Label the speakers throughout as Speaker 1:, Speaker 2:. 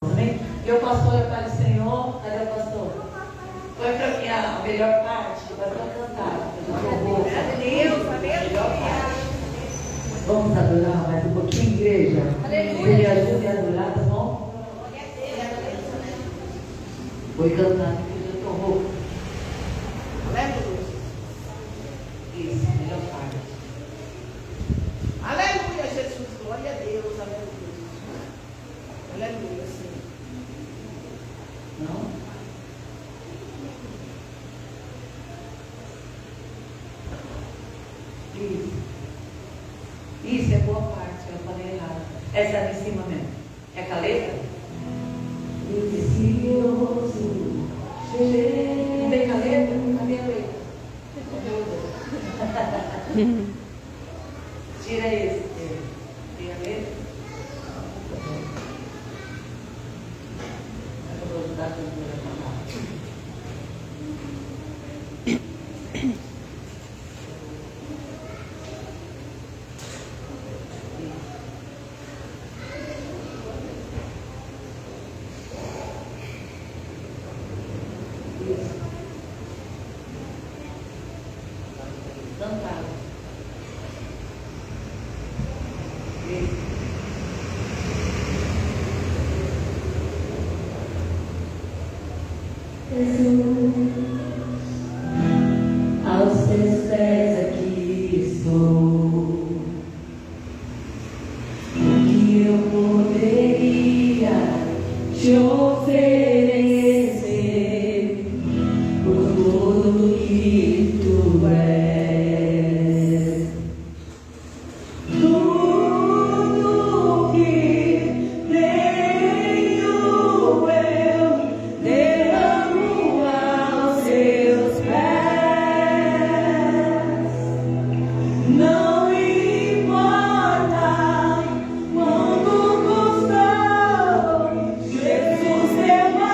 Speaker 1: Amém? E o pastor é para o Senhor. Cadê o pastor? Foi para mim a melhor parte. Vai para cantar. Vamos adorar mais um pouquinho, igreja? Aleluia. Me ajude a adorar, tá bom? Foi cantar, porque eu estou rouco.
Speaker 2: Aleluia.
Speaker 1: Isso, melhor parte.
Speaker 2: Aleluia, Jesus. Glória a Deus. Aleluia. Aleluia, Senhor.
Speaker 1: Não? Isso é boa parte, eu falei errado. Essa é em cima mesmo. É a letra? Delicioso. Não tem caleta? Cadê a letra? Tira esse. Tem a letra? Eu vou ajudar a cantora a falar. Aos teus pés aqui estou. O que eu poderia te oferecer por tudo que tu és? Tudo que tenho eu derramo aos seus pés. Não importa quanto custou, Jesus deu.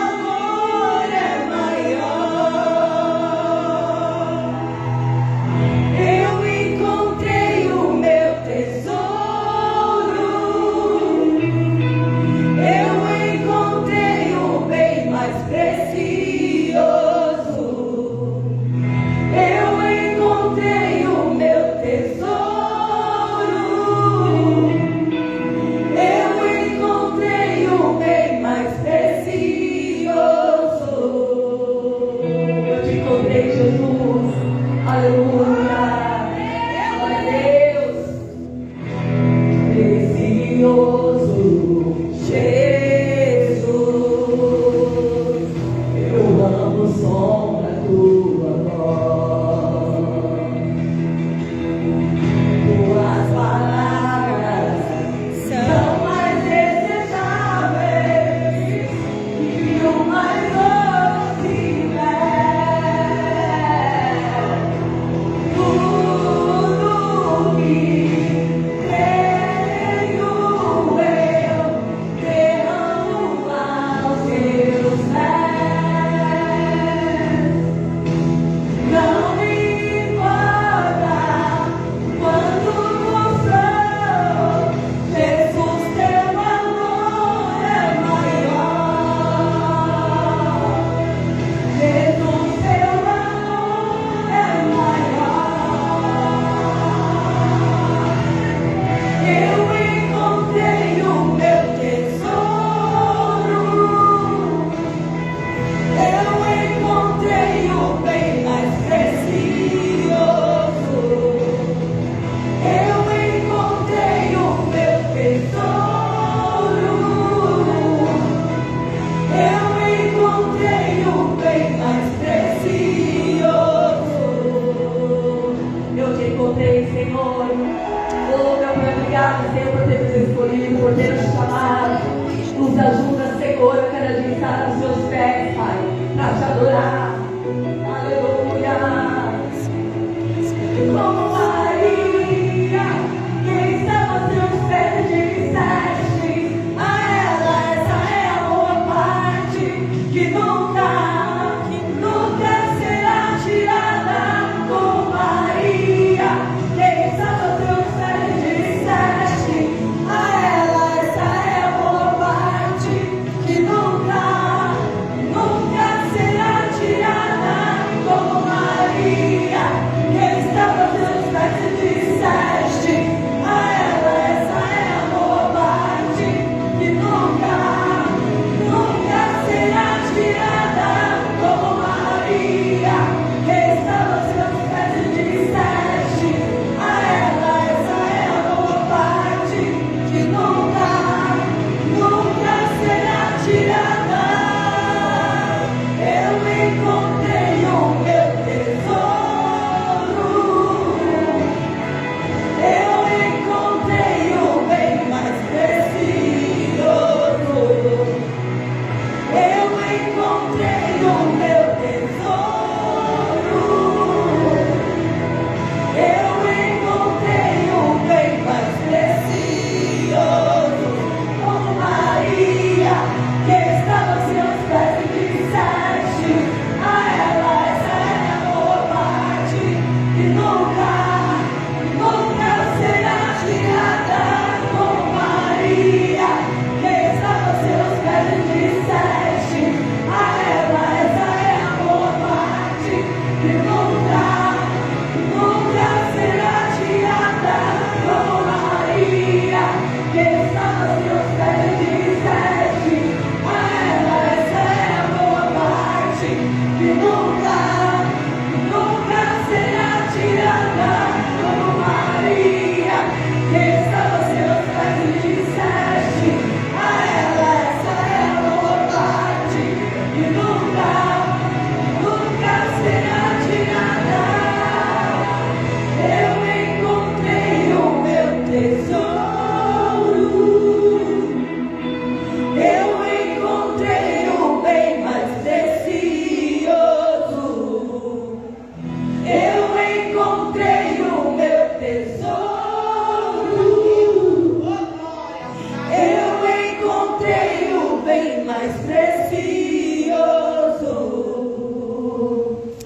Speaker 1: bem mais precioso.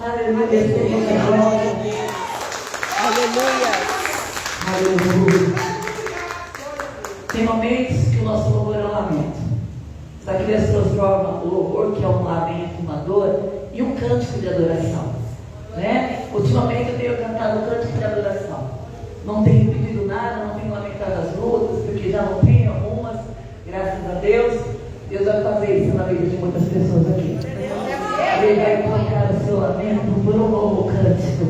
Speaker 1: Aleluia.
Speaker 3: Aleluia.
Speaker 1: Aleluia. Tem momentos que o nosso louvor é um lamento. As crianças transformam o louvor, que é um lamento, uma dor, em um cântico de adoração, né? Ultimamente eu tenho cantado cântico de adoração. Não tenho pedido nada, não tenho lamentado as lutas, porque já não tenho algumas, graças a Deus. Deus vai fazer isso na vida de muitas pessoas aqui. Ele vai trocar o seu lamento por um novo cântico.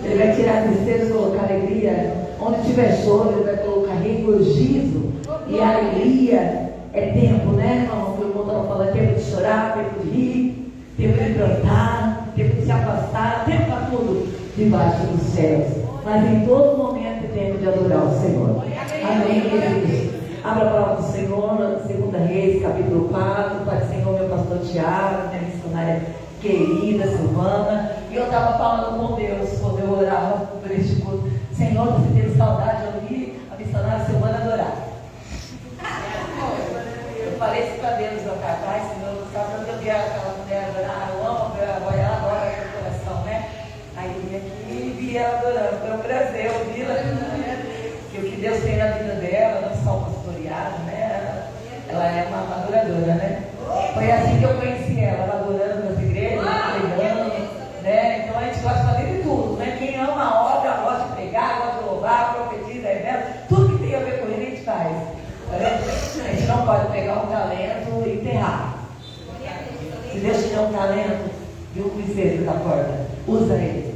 Speaker 1: Ele vai tirar a tristeza e colocar alegria. Onde tiver choro, Ele vai colocar regozijo e alegria. É tempo, né, irmão? O irmão estava falando, é tempo de chorar, tempo de rir, tempo de cantar, tempo de se afastar, tempo para tudo debaixo dos céus. Mas em todo momento é tempo de adorar o Senhor. Amém, queridos? Abra a palavra do Senhor, 2 Reis, capítulo 4. Pai do Senhor, meu pastor Tiago, minha missionária querida, Silvana. E eu estava falando com Deus quando eu orava por este culto. Senhor, você teve saudade de ouvir a missionária Silvana adorar. Eu falei isso para Deus, meu pai, Senhor, sabe quando eu vi aquela mulher adorar? Eu amo, ela adora meu coração, né? Aí eu vim aqui e vi ela adorando. Foi um prazer ouvi-la, que o que Deus tem na vida dela, não só pastoreado, né? Ela é uma adoradora, né? Foi assim que eu conheci ela adorando nas igrejas, pregando, né? Então a gente gosta de fazer de tudo, né? Quem ama a obra, gosta de pregar, gosta de louvar, profetiza, revela, tudo que tem a ver com ele a gente faz. A gente não pode pegar um talento e enterrar. Se Deus te deu um talento, viu o piseiro da porta, usa ele.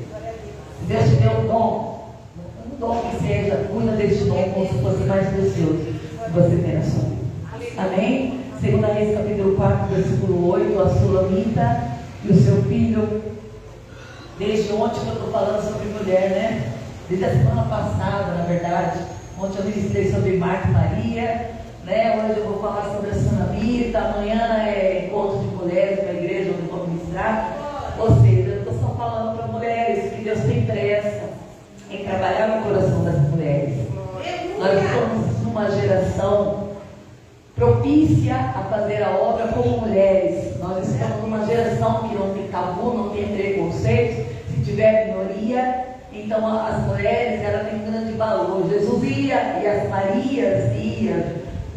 Speaker 1: Se Deus te deu um dom que seja, cuida desse dom como se fosse mais precioso que você tem na sua vida. Amém? 2 Reis, capítulo 4, versículo 8, a Sulamita e o seu filho. Desde ontem que eu estou falando sobre mulher, né? Desde a semana passada, na verdade. Ontem eu ministrei sobre Marta e Maria, né? Hoje eu vou falar sobre a Sulamita. Amanhã é encontro de mulheres na igreja onde eu vou ministrar. Ou seja, eu estou só falando para mulheres que Deus tem pressa em trabalhar no coração das mulheres. Nós estamos numa geração propícia a fazer a obra como mulheres. Nós estamos numa geração que não tem tabu, não tem preconceito. Se tiver minoria, então as mulheres, elas têm um grande valor. Jesus ia e as Marias iam,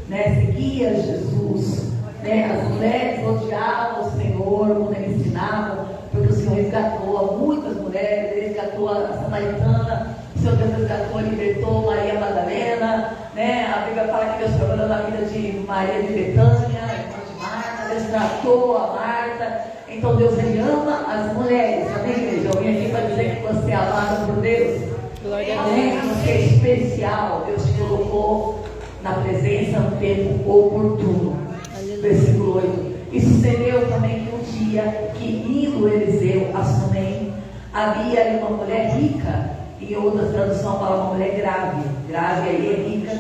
Speaker 1: né, seguia Jesus, né? As mulheres odiavam o Senhor quando eles ensinavam, porque o Senhor resgatou muitas mulheres, ele resgatou a Samaritana, o Senhor Deus resgatou, libertou Maria Madalena, né? A Bíblia fala que Deus trabalhou na vida de Maria de Betânia, irmã de Marta, Deus tratou a Marta. Então Deus, ele ama as mulheres, amém, igreja? Eu vim aqui para dizer que você é amada por Deus.
Speaker 3: Glória a
Speaker 1: Amém?
Speaker 3: Deus.
Speaker 1: Você é especial, Deus te colocou na presença no tempo oportuno.
Speaker 3: Aleluia.
Speaker 1: Versículo 8. E sucedeu também que um dia que indo Eliseu a Sunem, havia ali uma mulher rica, em outras traduções fala uma mulher grave aí é rica,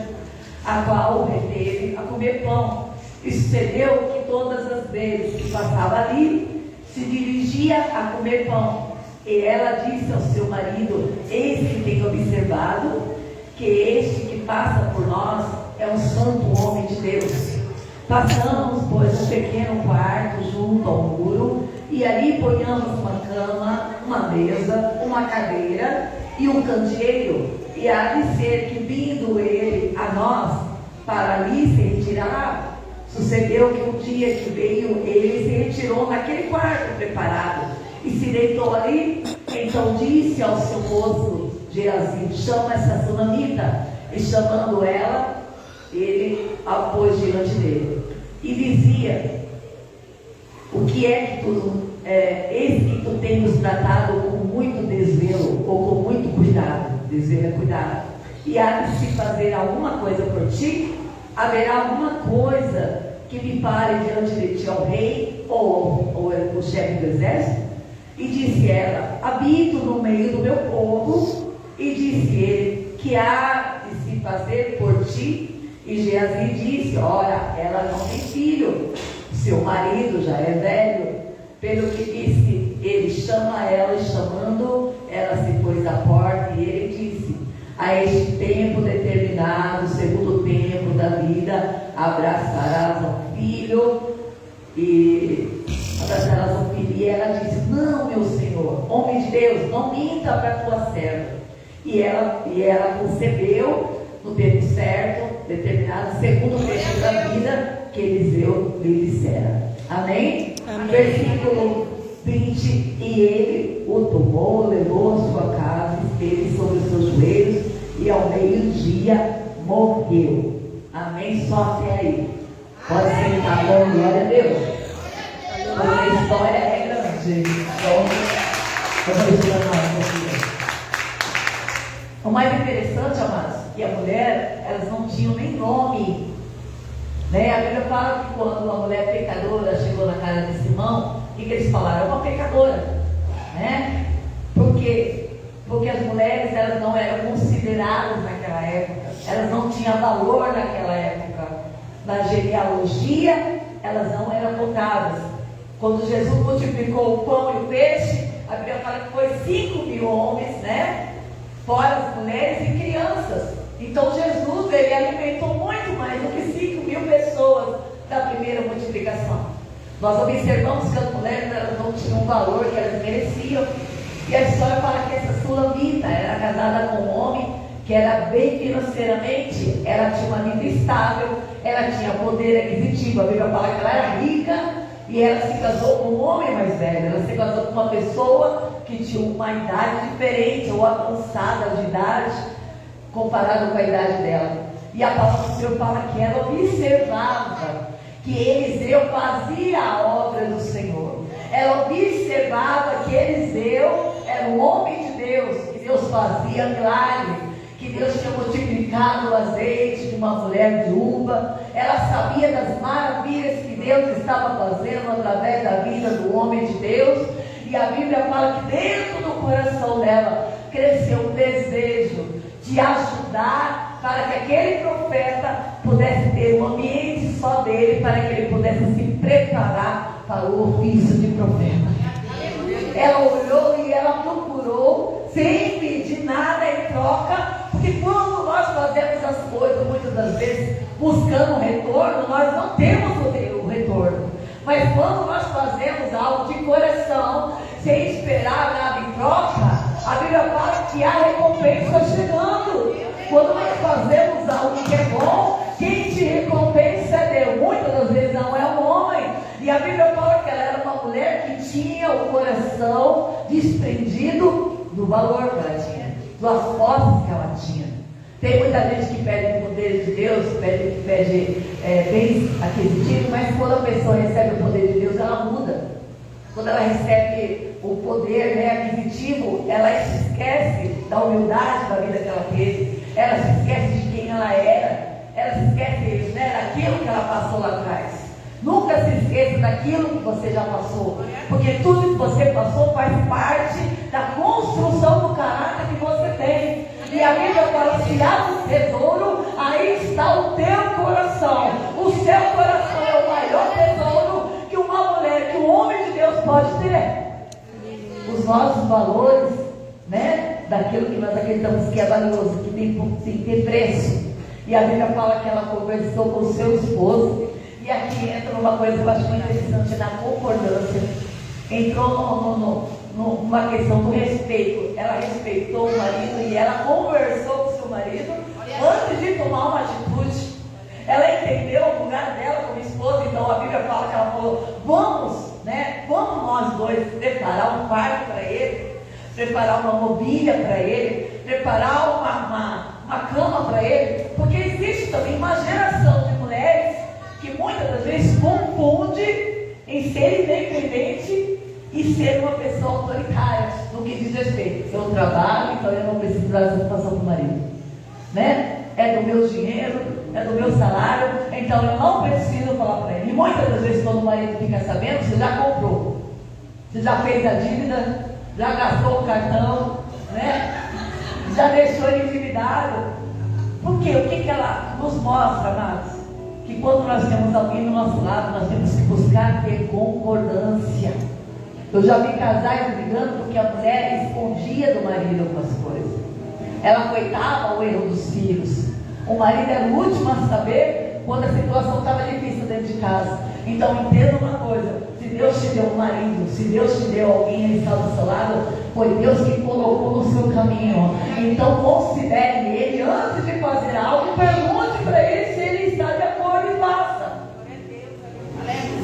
Speaker 1: a qual o reteve a comer pão. E sucedeu que todas as vezes que passava ali, se dirigia a comer pão. E ela disse ao seu marido: eis que tenho observado que este que passa por nós é um santo homem de Deus. Passamos, pois, um pequeno quarto junto ao muro, e ali ponhamos uma cama, uma mesa, uma cadeira e um candeeiro. E há de ser que, vindo ele a nós para ali se retirar, sucedeu que um dia que veio, ele se retirou naquele quarto preparado e se deitou ali. Então disse ao seu moço Geazi: chama essa sunamita. E chamando ela, ele a pôs diante dele e dizia: o que é que tu eis que tu tens tratado com muito desvelo, ou com muito cuidado. Desvelo é cuidado. E há de se fazer alguma coisa por ti? Haverá alguma coisa que me pare diante de ti ao rei, ou o chefe do exército? E disse ela: habito no meio do meu povo. E disse ele: que há de se fazer por ti? E Geazi disse: ora, ela não tem filho, seu marido já é velho. Pelo que disse ele: chama ela. E chamando, ela se pôs à porta. E ele disse: a este tempo determinado, segundo o tempo da vida, abraçarás um filho, E elas não queriam, ela disse: não, meu Senhor, homem de Deus, não minta para a tua serva. E ela concebeu no tempo certo, determinado, segundo o trecho da vida que Eliseu lhe dissera. Amém? Amém. Versículo 20: e ele o tomou, levou a sua casa, esteve sobre os seus joelhos, e ao meio-dia morreu. Amém? Só até aí. Pode sentar, bom, glória a Deus. Porque a história é grande. Então, vamos explanar um pouquinho. O mais interessante, amados, que a mulher, elas não tinham nem nome. Né? A Bíblia fala que quando uma mulher pecadora chegou na casa de Simão, o que eles falaram? É uma pecadora. Né? Porque as mulheres, elas não eram consideradas naquela época. Elas não tinham valor naquela época. Na genealogia, elas não eram contadas. Quando Jesus multiplicou o pão e o peixe, a Bíblia fala que foi 5.000 homens, né? Fora as mulheres e crianças. Então Jesus, ele alimentou muito mais do que 5.000 pessoas da primeira multiplicação. Nós observamos que as mulheres, elas não tinham o valor que elas mereciam. E a história fala que essa sulamita era casada com um homem que era bem financeiramente, ela tinha uma vida estável, ela tinha poder aquisitivo. A Bíblia fala que ela era rica e ela se casou com um homem mais velho. Ela se casou com uma pessoa que tinha uma idade diferente ou avançada de idade, comparado com a idade dela. E a palavra do Senhor fala que ela observava que Eliseu fazia a obra do Senhor. Ela observava que Eliseu era um homem de Deus, que Deus fazia milagre, que Deus tinha multiplicado o azeite de uma mulher viúva. Ela sabia das maravilhas que Deus estava fazendo através da vida do homem de Deus. E a Bíblia fala que dentro do coração dela cresceu um desejo de ajudar para que aquele profeta pudesse ter um ambiente só dele, para que ele pudesse se preparar para o ofício de profeta. Ela olhou e ela procurou, sem pedir nada em troca, porque quando nós fazemos as coisas, muitas das vezes, buscando um retorno, nós não temos o retorno. Mas quando nós fazemos algo de coração, sem esperar nada em troca, a Bíblia fala que a recompensa está chegando. Quando nós fazemos algo que é bom, quem te recompensa é Deus. Muitas das vezes não é um homem. E a Bíblia fala que ela era uma mulher que tinha o coração desprendido do valor que ela tinha, das posses que ela tinha. Tem muita gente que pede o poder de Deus, pede bens aquisitivos, mas quando a pessoa recebe o poder de Deus, ela muda. Quando ela recebe o poder, né, aquisitivo, ela se esquece da humildade da vida que ela teve, ela se esquece de quem ela se esquece, né, daquilo que ela passou lá atrás. Nunca se esqueça daquilo que você já passou, porque tudo que você passou faz parte da construção do caráter que você tem. E a Bíblia fala: se há um tesouro, aí está o teu coração. O seu coração é o maior tesouro que uma mulher, que um homem de Deus pode ter. Os nossos valores, né, daquilo que nós acreditamos que é valioso, que tem preço. E a Bíblia fala que ela conversou com o seu esposo. E aqui entra uma coisa que eu acho muito interessante, na concordância. Entrou numa questão do respeito. Ela respeitou o marido e ela conversou com o seu marido antes de tomar uma atitude. Ela entendeu o lugar dela como esposa. Então a Bíblia fala que ela falou: vamos nós dois preparar um quarto para ele, preparar uma mobília para ele, preparar uma cama para ele. Porque existe também uma geração de mulheres que muitas das vezes confunde em ser independente e ser uma pessoa autoritária no que diz respeito. Eu trabalho, então eu não preciso dar satisfação para o marido, né? É do meu dinheiro, é do meu salário, então eu não preciso falar para ele. E muitas das vezes, quando o marido fica sabendo, você já comprou, você já fez a dívida, já gastou o cartão, né? Já deixou ele endividado. Por quê? O que ela nos mostra, amados? Que quando nós temos alguém do nosso lado, nós temos que buscar ter concordância. Eu já vi casais brigando porque a mulher escondia do marido algumas coisas. Ela coitava o erro dos filhos. O marido era o último a saber quando a situação estava difícil dentro de casa. Então entenda uma coisa: se Deus te deu um marido, se Deus te deu alguém que está do seu lado, foi Deus que colocou no seu caminho. Então considere ele antes de fazer algo, pergunte para ele se ele está de acordo e faça.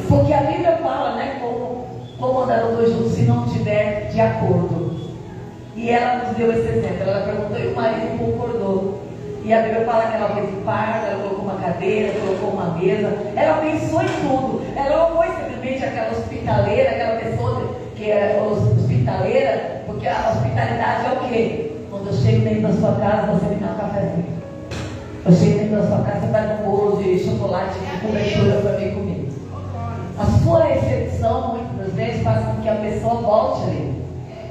Speaker 1: Porque a Bíblia fala, né, como andarão dois juntos se não estiver de acordo. E ela nos deu esse exemplo. Ela perguntou e o marido concordou. E a Bíblia fala que ela fez um quarto, ela colocou uma cadeira, colocou uma mesa. Ela pensou em tudo. Ela não foi simplesmente aquela hospitaleira, aquela pessoa que é hospitaleira, porque a hospitalidade é o quê? Quando eu chego dentro da sua casa, você me dá um cafezinho. Eu chego dentro da sua casa, você faz um bolo de chocolate com cobertura para mim comer. A sua recepção, muitas vezes, faz com que a pessoa volte ali.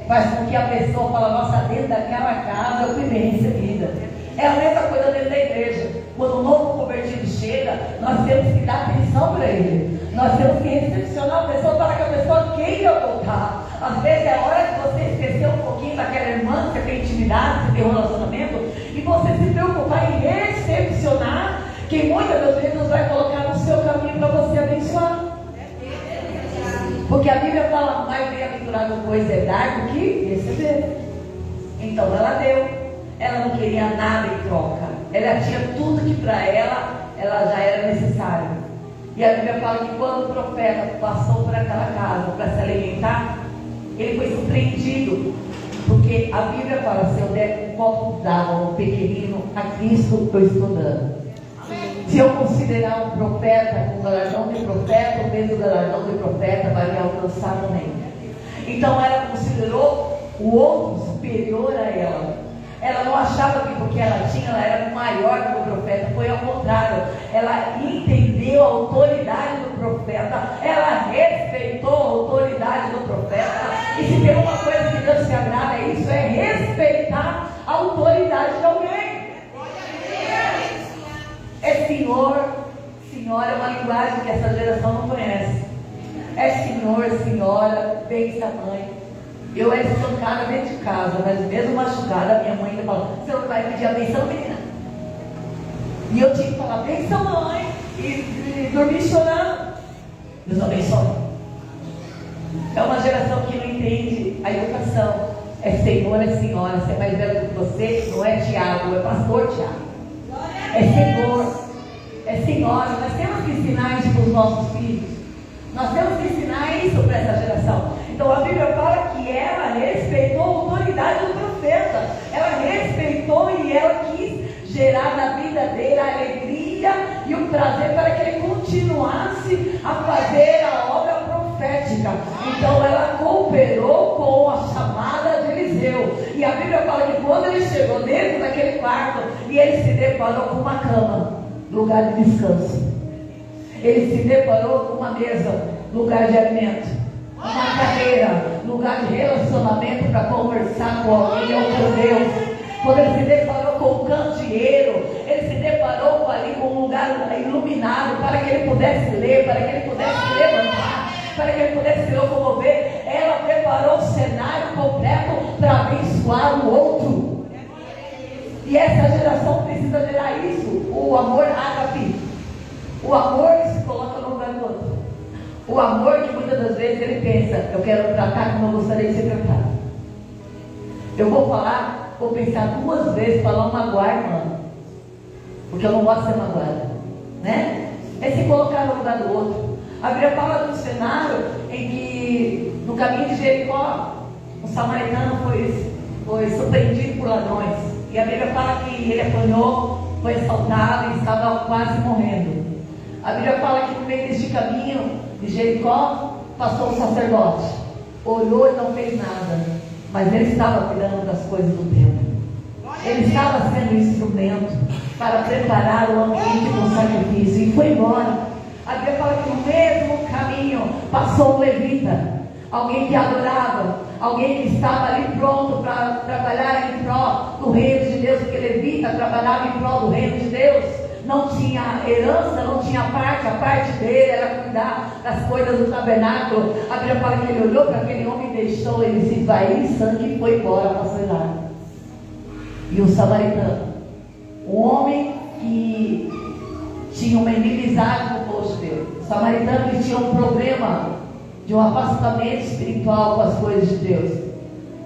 Speaker 1: Faz com que a pessoa fale: nossa, dentro daquela casa eu fui bem recebida. É a mesma coisa dentro da igreja. Quando um novo convertido chega, nós temos que dar atenção para ele. Nós temos que recepcionar a pessoa para que a pessoa queira voltar. Às vezes é hora de você esquecer um pouquinho daquela irmã que você tem intimidade, que tem um relacionamento, e você se preocupar em recepcionar quem muitas das vezes Deus vai colocar no seu caminho para você abençoar. Porque a Bíblia fala: mais bem-aventurado coisa é dar do que receber. Então ela deu. Ela não queria nada em troca. Ela tinha tudo que para ela já era necessário. E a Bíblia fala que quando o profeta passou por aquela casa para se alimentar, ele foi surpreendido. Porque a Bíblia fala: se eu der um copo d'água ao pequenino, a Cristo eu estou dando. Se eu considerar um profeta com galardão de profeta, o mesmo galardão de profeta vai me alcançar também. Então ela considerou o outro superior a ela. Ela não achava que porque ela tinha, ela era maior que o profeta. Foi ao contrário. Ela entendeu a autoridade do profeta. Ela respeitou a autoridade do profeta. E se tem uma coisa que Deus se agrada, é isso: é respeitar a autoridade de alguém. É senhor, senhora, é uma linguagem que essa geração não conhece. É senhor, senhora, bença mãe. Eu era espancada dentro de casa, mas mesmo machucada, minha mãe ainda falava: você não vai pedir a benção, menina? E eu tinha que falar: benção, mãe, e dormir chorando. Deus abençoe. É uma geração que não entende a educação. É senhor, é senhora. Se é mais velho do que você, não é Tiago, é pastor Tiago. É senhor, é senhora. Nós temos que ensinar isso para os nossos filhos. Nós temos que ensinar isso para essa geração. Então a Bíblia fala que ela respeitou a autoridade do profeta. Ela respeitou e ela quis gerar na vida dele a alegria e o prazer para que ele continuasse a fazer a obra profética. Então ela cooperou com a chamada de Eliseu. E a Bíblia fala que quando ele chegou dentro daquele quarto, e ele se deparou com uma cama, lugar de descanso. Ele se deparou com uma mesa, lugar de alimento. Uma cadeira, lugar de relacionamento para conversar com alguém ou com Deus. Quando ele se deparou com um candeeiro, ele se deparou ali com um lugar iluminado para que ele pudesse ler, para que ele pudesse se levantar, para que ele pudesse se locomover. Ela preparou o cenário completo para abençoar o outro. E essa geração precisa gerar isso, o amor ágape. O amor que se coloca no lugar do outro. O amor que muitas das vezes ele pensa: eu quero tratar como eu gostaria de ser tratado. Eu vou falar, vou pensar 2 vezes para não magoar, irmã. Porque eu não gosto de ser magoada, né? É se colocar no lugar do outro. A Bíblia fala de um cenário em que no caminho de Jericó, um samaritano foi surpreendido por ladrões. E a Bíblia fala que ele apanhou, foi assaltado e estava quase morrendo. A Bíblia fala que no meio deste caminho de Jericó passou um sacerdote, olhou e não fez nada, mas ele estava cuidando das coisas do templo. Ele estava sendo instrumento para preparar o ambiente do sacrifício e foi embora. A Bíblia fala que no mesmo caminho passou um levita, alguém que adorava, alguém que estava ali pronto para trabalhar em prol do reino de Deus, porque levita trabalhava em prol do reino de Deus. Não tinha herança, não tinha parte, a parte dele era cuidar das coisas do tabernáculo. A Bíblia fala que ele olhou para aquele homem e deixou ele se esvair em sangue e foi embora para seu lar. E o samaritano, um homem que tinha uma inimizade com o povo de Deus, O samaritano que tinha um problema de um afastamento espiritual com as coisas de Deus.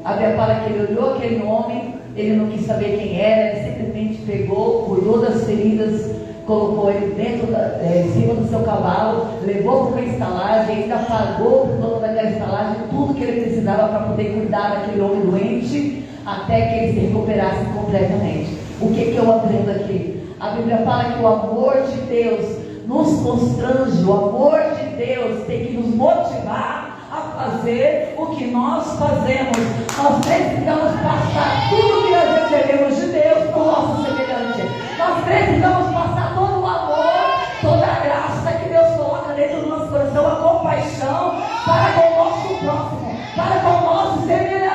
Speaker 1: A Bíblia fala que ele olhou aquele homem, ele não quis saber quem era, ele simplesmente pegou, cuidou das feridas, colocou ele em cima do seu cavalo, levou para uma estalagem, ainda pagou por toda daquela estalagem tudo que ele precisava para poder cuidar daquele homem doente, até que ele se recuperasse completamente. O que eu aprendo aqui? A Bíblia fala que o amor de Deus nos constrange, o amor de Deus tem que nos motivar a fazer o que nós fazemos. Nós precisamos passar tudo que nós recebemos de Deus para o nosso semelhante. Nós precisamos passar todo o amor, toda a graça que Deus coloca dentro do nosso coração, a compaixão para com o nosso próximo, para com o nosso semelhante.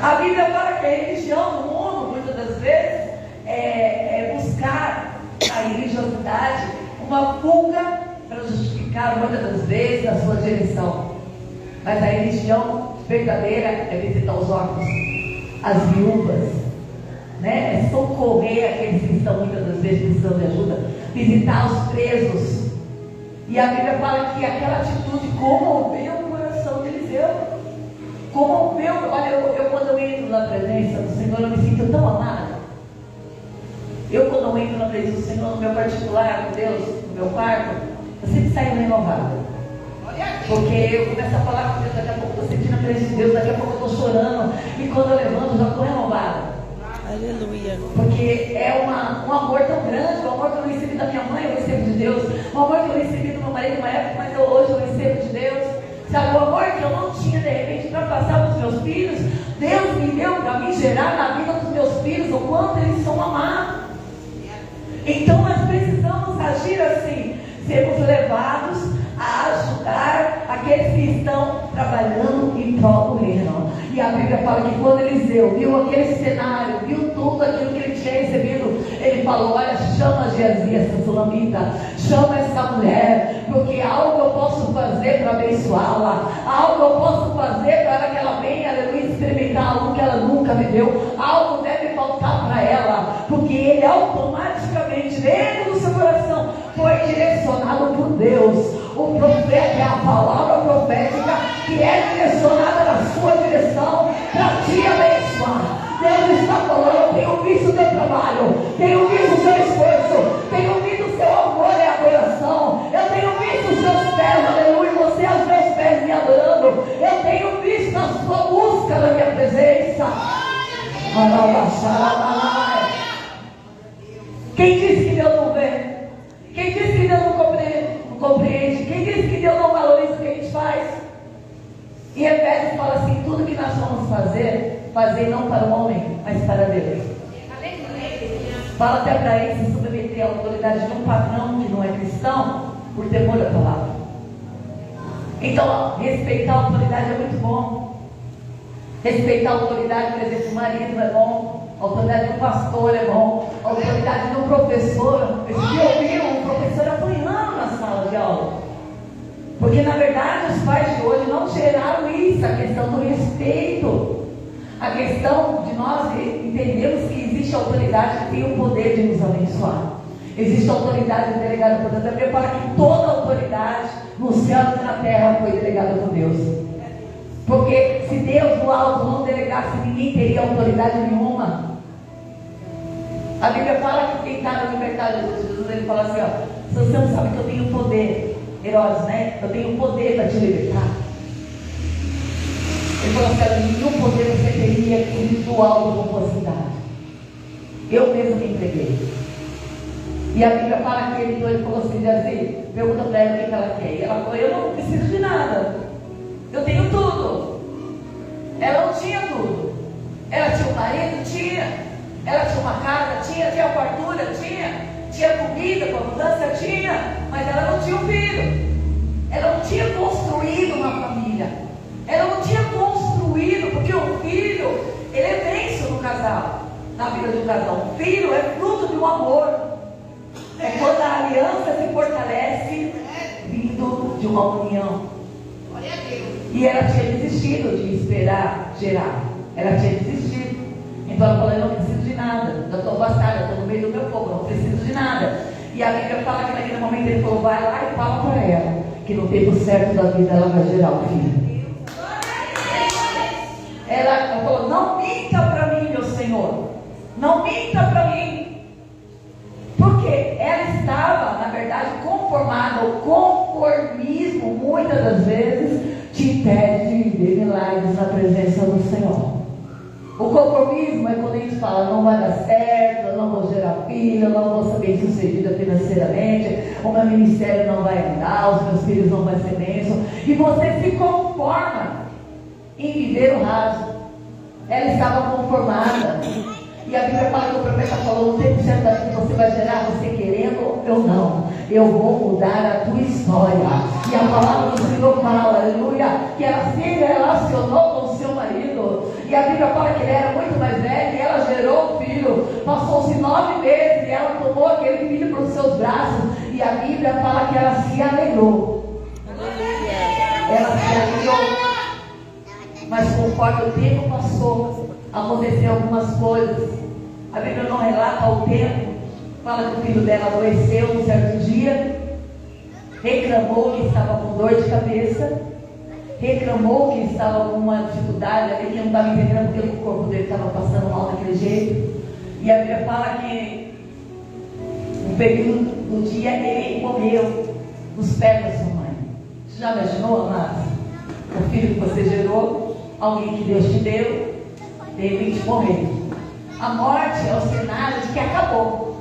Speaker 1: A Bíblia fala que a religião no mundo, muitas das vezes, é buscar a religiosidade, uma fuga para justificar muitas das vezes a sua direção. Mas a religião verdadeira é visitar os órfãos, as viúvas, né? É socorrer aqueles que estão muitas das vezes precisando de ajuda, visitar os presos. E a Bíblia fala que aquela atitude comoveu o coração de Eliseu. Comoveu. Olha, eu quando eu entro na presença do Senhor, eu me sinto tão amada. Eu quando eu entro na presença do Senhor, no meu particular, com Deus, no meu quarto, eu sempre saio renovada. Porque eu começo a falar com Deus, daqui a pouco eu estou sentindo a presença de Deus, daqui a pouco eu estou chorando, e quando eu levanto, eu já estou renovada.
Speaker 3: Aleluia.
Speaker 1: Porque é um amor tão grande, o amor que eu recebi da minha mãe, eu recebo de Deus, o amor que eu recebi do meu marido numa época, mas hoje eu recebo de Deus. Sabe, o amor que eu não tinha de repente para passar para os meus filhos, Deus me deu para me gerar na vida dos meus filhos, o quanto eles são amados. Então nós precisamos agir assim, sermos levados a ajudar aqueles que estão trabalhando em prol do reino. E a Bíblia fala que quando Eliseu viu aquele cenário, viu tudo aquilo que ele tinha recebido, ele falou: olha, chama Geazi, essa sulamita, chama essa mulher, porque algo eu posso fazer para abençoá-la, algo eu posso fazer para que ela venha, aleluia, experimentar algo que ela nunca viveu, algo deve faltar para ela, porque ele automaticamente, dentro do seu coração, foi direcionado por Deus. O profeta é a palavra profética que é direcionada na sua direção para te abençoar. Deus está falando: eu tenho visto o teu trabalho, tenho visto o seu esforço, tenho visto o seu amor e adoração, eu tenho visto os seus pés, aleluia, você aos meus pés me adorando, eu tenho visto a sua busca na minha presença. Quem disse que Deus não vê? Quem disse que Deus não compreende? Quem disse que Deus não valoriza o que a gente faz? E Efésios fala assim: tudo que nós vamos fazer, fazer não para o homem, mas para Deus. Fala até para ele se submeter à autoridade de um patrão que não é cristão, por temor da palavra. Então, respeitar a autoridade é muito bom. Respeitar a autoridade, por exemplo, do marido é bom, a autoridade do pastor é bom, a autoridade do professor. Esse dia eu vi um professor apanhando na sala de aula, porque na verdade os pais de hoje não geraram isso, a questão do respeito, a questão de nós entendermos que existe autoridade que tem o poder de nos abençoar. Existe autoridade delegada por Deus. A Bíblia fala que toda autoridade no céu e na terra foi delegada por Deus. Porque se Deus do alto não delegasse, ninguém teria autoridade nenhuma. A Bíblia fala que quem está na liberdade de Jesus, ele fala assim: ó, você não sabe que eu tenho poder, Herodes, né? Eu tenho poder para te libertar. Ele falou assim: nenhum poder você teria que do alto com cidade. Eu mesmo me entreguei. E a Bíblia fala que ele falou assim, pergunta para ela o que ela quer. E ela falou: eu não preciso de nada, eu tenho tudo. Ela não tinha tudo. Ela tinha um marido? Tinha. Ela tinha uma casa? Tinha fartura? Tinha comida com abundância? Tinha. Mas ela não tinha um filho. Ela não tinha construído uma família. Ela não tinha construído, porque o filho, ele é bênção no casal, na vida de um casal. O filho é fruto de um amor. É quando a aliança se fortalece vindo de uma união. E ela tinha desistido de esperar gerar. Ela tinha desistido. Então ela falou: eu não preciso de nada. Eu estou bastada, estou no meio do meu povo, não preciso de nada. E a Bíblia fala que naquele momento ele falou, vai lá e fala para ela, que no tempo certo da vida ela vai gerar o filho. Ela falou, não minta para mim, meu Senhor, não minta para mim. Porque ela estava, na verdade, conformada. O conformismo, muitas das vezes, te impede de viver milagres na presença do Senhor. O conformismo é quando a gente fala, não vai dar certo, eu não vou gerar filho, eu não vou ser bem sucedida financeiramente, o meu ministério não vai andar, os meus filhos não vão ser bênção. E você se conforma em viver o raso. Ela estava conformada. E a Bíblia fala que o profeta falou, no tempo certo da vida você vai gerar, você querendo ou não, eu vou mudar a tua história. E a palavra do Senhor fala, aleluia, que ela se relacionou com o seu marido. E a Bíblia fala que ele era muito mais velho, e ela gerou um filho. Passou-se 9 meses, e ela tomou aquele filho para os seus braços. E a Bíblia fala que ela se alegrou. Ela se alegrou. Mas conforme o tempo passou, aconteceu algumas coisas. A Bíblia não relata o tempo. Fala que o filho dela adoeceu um certo dia, reclamou que estava com dor de cabeça, reclamou que estava com uma dificuldade ali, que não estava entendendo porque o corpo dele estava passando mal daquele jeito. E a Bíblia fala que no período do dia ele morreu nos pés da sua mãe. Você já imaginou, amados? O filho que você gerou, alguém que Deus te deu, de repente morreu. A morte é o cenário de que acabou.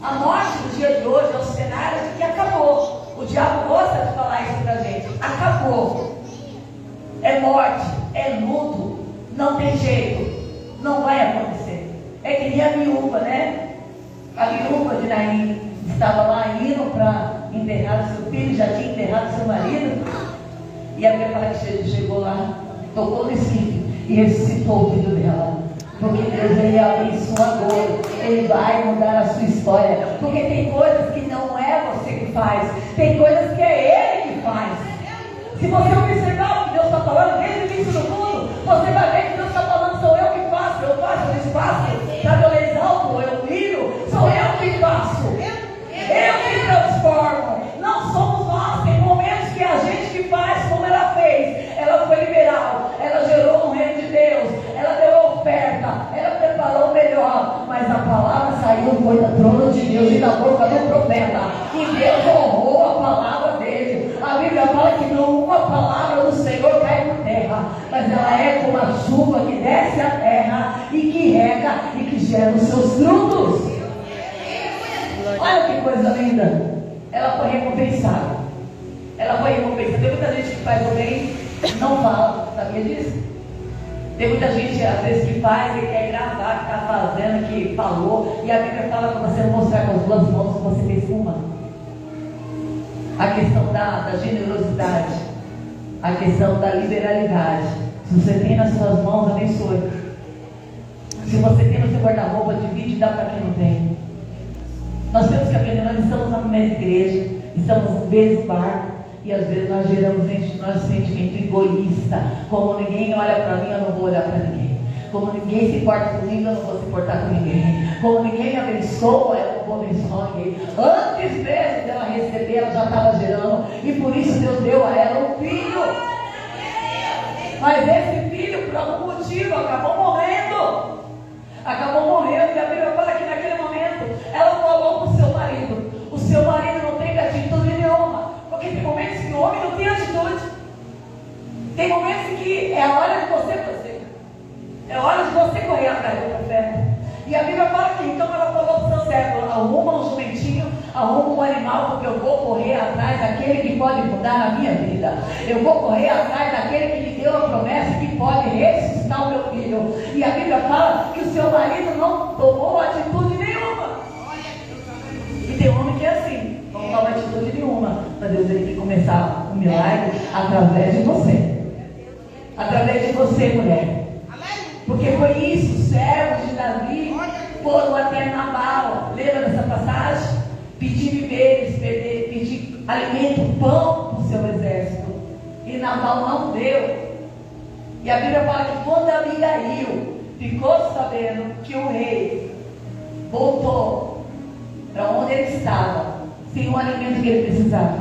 Speaker 1: A morte no dia de hoje é o cenário de que acabou. O diabo gosta de falar isso pra gente. Acabou. É morte, é luto, não tem jeito, não vai acontecer. É que nem a viúva, né? A viúva de Naim estava lá indo para enterrar o seu filho, já tinha enterrado o seu marido. E a Bíblia fala que Jesus chegou lá, tocou no esquife e ressuscitou o filho dela. Porque Deus, Ele é abençoador, Ele vai mudar a sua história. Porque tem coisas que não é você que faz, tem coisas que é Ele que faz. Se você observar o que Deus está falando desde o início do mundo, você vai ver que Deus está falando, sou eu que faço, eu desfaço, sabe, eu exalto, eu humilho, sou eu que faço, eu que transformo, não somos nós. Tem momentos que a gente que faz como ela fez, ela foi liberal, ela gerou um reino de Deus, ela deu oferta, ela preparou o melhor, mas a palavra saiu, foi do trono de Deus e da boca do profeta, e Deus honrou a palavra dele. A Bíblia fala que nenhuma palavra do Senhor cai por terra, mas ela é como a chuva que desce à terra e que rega e que gera os seus frutos. Olha que coisa linda. Ela foi recompensada. Ela foi recompensada. Tem muita gente que faz o bem e não fala, sabia disso? Tem muita gente, às vezes, que faz e quer gravar, que está fazendo, que falou, e a Bíblia fala para você mostrar com as duas mãos que você fez uma. A questão da generosidade, a questão da liberalidade. Se você tem nas suas mãos, abençoe. Se você tem no seu guarda-roupa, divide e dá para quem não tem. Nós temos que aprender, nós estamos na mesma igreja, estamos no mesmo barco, e às vezes nós geramos nosso sentimento egoísta. Como ninguém olha para mim, eu não vou olhar para ninguém. Como ninguém se importa comigo, eu não vou se importar com ninguém. Como ninguém me abençoa, eu não vou abençoar ninguém. Antes mesmo dela receber, ela já estava gerando, e por isso Deus deu a ela um filho. Mas esse filho, por algum motivo, acabou morrendo. E a Bíblia fala que naquele momento ela falou para o seu marido. O seu marido não teve atitude nenhuma. Porque tem momentos que o homem não tem atitude. Tem momentos que é a hora de você fazer. É hora de você correr atrás do profeta. E a Bíblia fala que então ela falou para o seu servo: arruma um jumentinho, arruma um animal, porque eu vou correr atrás daquele que pode mudar a minha vida. Eu vou correr atrás daquele que me deu a promessa que pode ressuscitar o meu filho. E a Bíblia fala que o seu marido não tomou atitude nenhuma. E tem homem que é assim, não toma atitude nenhuma, mas Deus tem que começar o milagre através de você. Através de você, mulher. Porque foi isso, os servos de Davi foram até Nabal. Lembra dessa passagem? Pedir víveres, pedir alimento, pão para o seu exército. E Nabal não deu. E a Bíblia fala que quando Abigail ficou sabendo que o rei voltou, para onde ele estava, sem o alimento que ele precisava,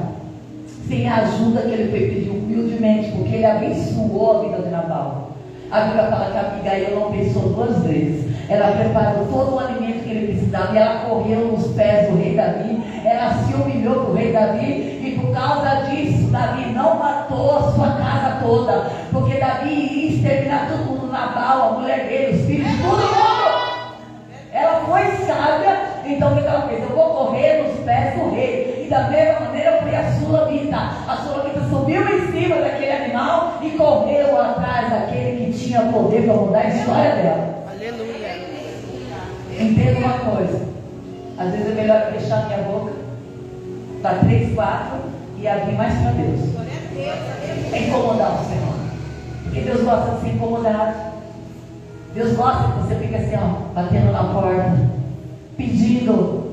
Speaker 1: sem a ajuda que ele foi pedir humildemente, porque ele abençoou a vida de Nabal. A Bíblia fala que a Abigail não pensou duas vezes. Ela preparou todo o alimento que ele precisava e ela correu nos pés do rei Davi. Ela se humilhou para o rei Davi e por causa disso, Davi não matou a sua casa toda, porque Davi ia exterminar todo mundo, Nabal, a mulher dele, os filhos, todo mundo. Ela foi sábia, então o que ela fez? Eu vou correr nos pés do rei. E da mesma maneira foi a Sulamita. A Sulamita subiu em cima daquele animal e correu atrás daquele que tinha poder para mudar a história dela.
Speaker 2: Aleluia.
Speaker 1: Entenda uma coisa: às vezes é melhor fechar minha boca para 3, 4 e abrir mais para Deus. É incomodar o Senhor, porque Deus gosta de ser incomodado. Deus gosta que você fique assim, ó, batendo na porta, pedindo.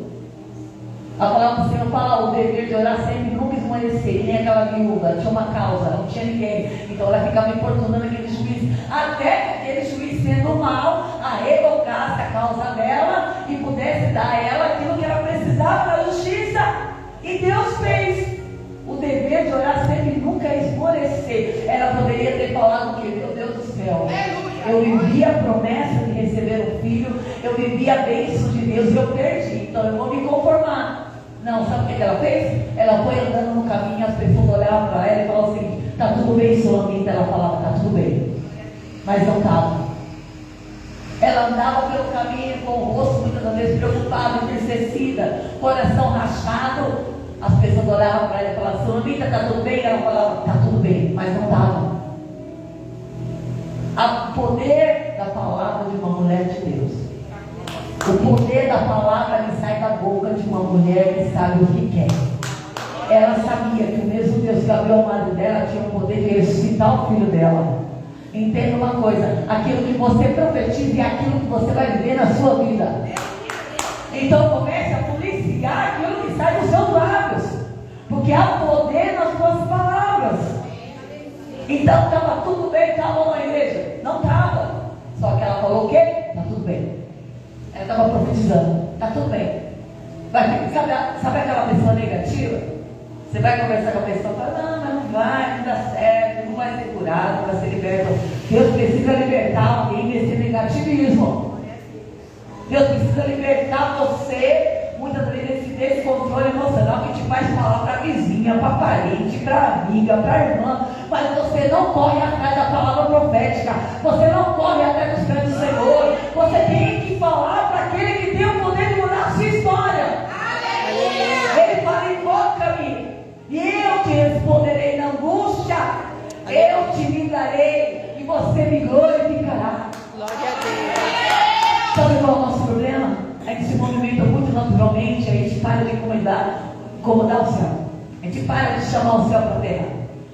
Speaker 1: A palavra do Senhor fala o dever de orar sempre, nunca esmorecer. Nem aquela viúva, tinha uma causa, não tinha ninguém. Então ela ficava importunando aquele juiz, até que aquele juiz, sendo mal, revogasse a causa dela e pudesse dar a ela aquilo que ela precisava da justiça. E Deus fez. O dever de orar sempre, nunca esmorecer. Ela poderia ter falado o quê? Meu Deus do céu, eu vivi a promessa de receber um filho, eu vivi a bênção de Deus e eu perdi, então eu vou me conformar. Não, sabe o que ela fez? Ela foi andando no caminho, as pessoas olhavam para ela e falavam assim: está tudo bem, Sulamita? Ela falava: está tudo bem, mas não estava. Ela andava pelo caminho com o rosto muitas das vezes preocupado, entristecida, coração rachado. As pessoas olhavam para ela e falavam: Sulamita, está tudo bem? Ela falava: está tudo bem, mas não estava. O poder da palavra de uma mulher de Deus, o poder da palavra que sai da boca de uma mulher que sabe o que quer. Ela sabia que o mesmo Deus que abriu o marido dela tinha o poder de ressuscitar o filho dela. Entenda uma coisa: aquilo que você profetiza é aquilo que você vai viver na sua vida. Então comece a policiar aquilo que sai dos seus lábios, porque há poder nas suas palavras. Então estava tudo bem, estava na igreja? Não estava. Só que ela falou o quê? Está tudo bem. Ela estava profetizando: está tudo bem. Sabe aquela pessoa negativa? Você vai conversar com a pessoa e fala: não, mas não vai, não dá certo, não vai ser curado, não vai ser liberto. Deus precisa libertar alguém desse negativismo. Deus precisa libertar você, muitas vezes, desse controle emocional que te faz falar para a vizinha, para a parente, para a amiga, para a irmã, mas você não corre atrás da palavra profética, você não corre atrás dos pés do Senhor. Você tem que falar para aquele que tem o poder de mudar a sua história. Ele fala: invoca-me e eu te responderei na angústia, eu te livrarei e você me glorificará.
Speaker 2: Glória a Deus.
Speaker 1: Sabe qual é o nosso problema? A gente se movimenta muito naturalmente, a gente para de incomodar o céu, a gente para de chamar o céu para a terra,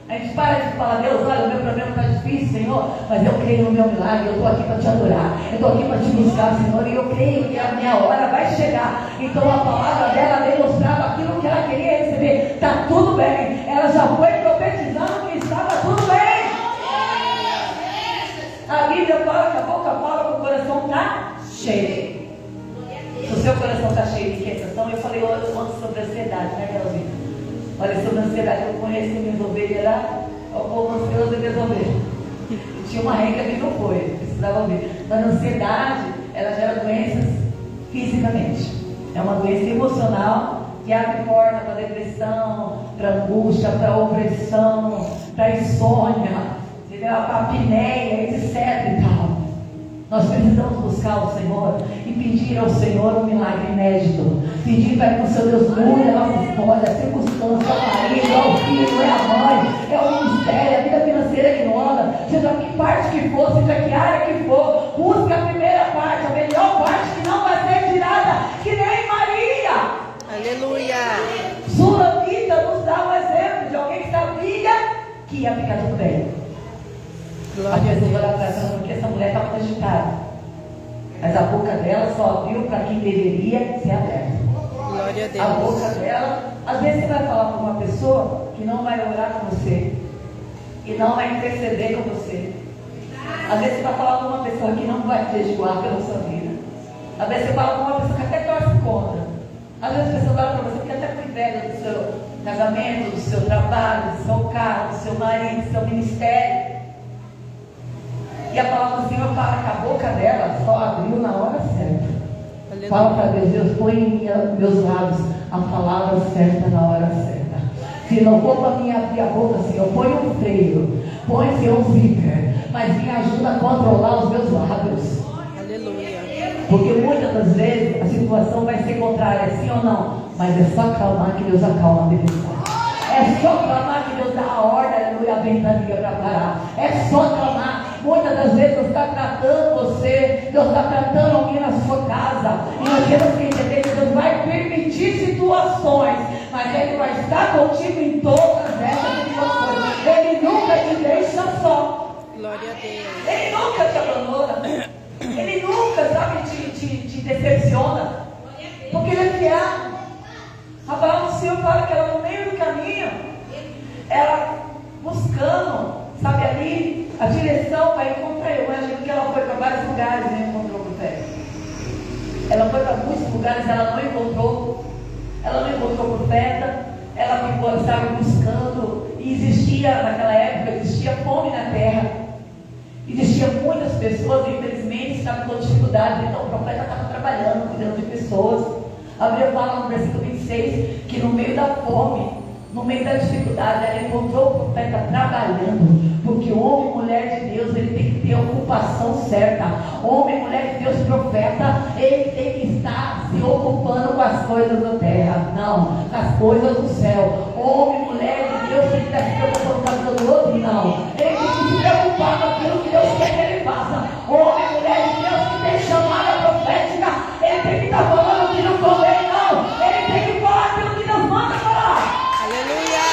Speaker 1: a gente para de falar: Deus, olha, o meu problema está difícil, Senhor, mas eu creio no meu milagre, eu estou aqui para te adorar, eu estou aqui para te buscar, Senhor, e eu creio que a minha hora vai chegar. Então a palavra dela demonstrava aquilo que ela queria receber. Está tudo bem. Ela já foi profetizando que estava tudo bem. A Bíblia fala que a boca fala que o coração está cheio. Se o seu coração está cheio de inquietação, eu falei ontem sobre ansiedade, né, Kelvin? Olha, sobre ansiedade, eu conheci minhas ovelhas lá, o povo ansioso e minhas ovelhas. Tinha uma regra que não foi, precisava ver. Mas a ansiedade, ela gera doenças fisicamente. É uma doença emocional que abre porta para depressão, para angústia, para opressão, para insônia, para apneia, etc. e tal. Nós precisamos buscar o Senhor e pedir ao Senhor um milagre inédito. Pedir para que o seu Deus mude a nossa história, a circunstância, o marido, é o filho, é a mãe, é o ministério, é a vida financeira que não anda, seja que parte que for, seja que área que for, busque a primeira parte, a melhor parte que não vai ser tirada, que nem Maria.
Speaker 2: Aleluia.
Speaker 1: Sulamita nos dá um exemplo de alguém que sabia que ia ficar tudo bem. A pessoa olha para ela porque essa mulher estava agitada, mas a boca dela só abriu para quem deveria ser aberta.
Speaker 2: Glória a Deus.
Speaker 1: A boca dela, às vezes você vai falar com uma pessoa que não vai orar com você e não vai interceder com você. Às vezes você vai falar com uma pessoa que não vai te jejuar pela sua vida. Às vezes você fala com uma pessoa que até torce contra, Às vezes as pessoas olham para você, porque até com inveja do seu casamento, do seu trabalho, do seu carro, do seu marido, do seu ministério. E a palavra do Senhor fala que a boca dela só abriu na hora certa. Aleluia. Fala para Deus, põe em meus lábios a palavra certa na hora certa. Se não for para mim abrir a boca, Senhor, põe um freio, põe, Senhor, um zíper, mas me ajuda a controlar os meus lábios.
Speaker 2: Aleluia.
Speaker 1: Porque muitas das vezes a situação vai ser contrária, sim ou não, mas é só clamar que Deus acalma a tempestade. É só clamar que Deus dá a ordem, aleluia, a ventania para parar. É só clamar. Muitas das vezes Deus está tratando você, Deus está tratando alguém na sua casa. E nós temos que entender que Deus vai permitir situações, mas Ele vai estar contigo em todas essas situações. Ele nunca te deixa só.
Speaker 2: Glória a Deus.
Speaker 1: Ele nunca te abandona. Ele nunca, sabe, te decepciona. Porque Ele é fiel. A palavra do Senhor fala que ela no meio do caminho, ela buscando, sabe, ali a direção para encontrar. Eu imagino que ela foi para vários lugares e não encontrou o profeta. Ela foi para muitos lugares, ela não encontrou. Ela não encontrou o profeta. Ela ficou, sabe, buscando. E existia, naquela época, existia fome na terra. Existiam muitas pessoas, infelizmente, estavam com dificuldade. Então o profeta estava trabalhando, cuidando de pessoas. A Bíblia fala no versículo 26 que no meio da fome, no meio da dificuldade, ela encontrou o profeta trabalhando. Porque homem e mulher de Deus, ele tem que ter a ocupação certa. Homem e mulher de Deus, profeta, ele tem que estar se ocupando com as coisas da terra, não, com as coisas do céu. Homem e mulher de Deus tem que estar se preocupando com a vida do outro, não. Ele tem que se preocupar com aquilo que Deus quer que ele faça. Homem e mulher de Deus que tem chamada profética, ele tem que estar falando o que não convém, não. Ele tem que falar aquilo que Deus manda falar.
Speaker 2: Aleluia.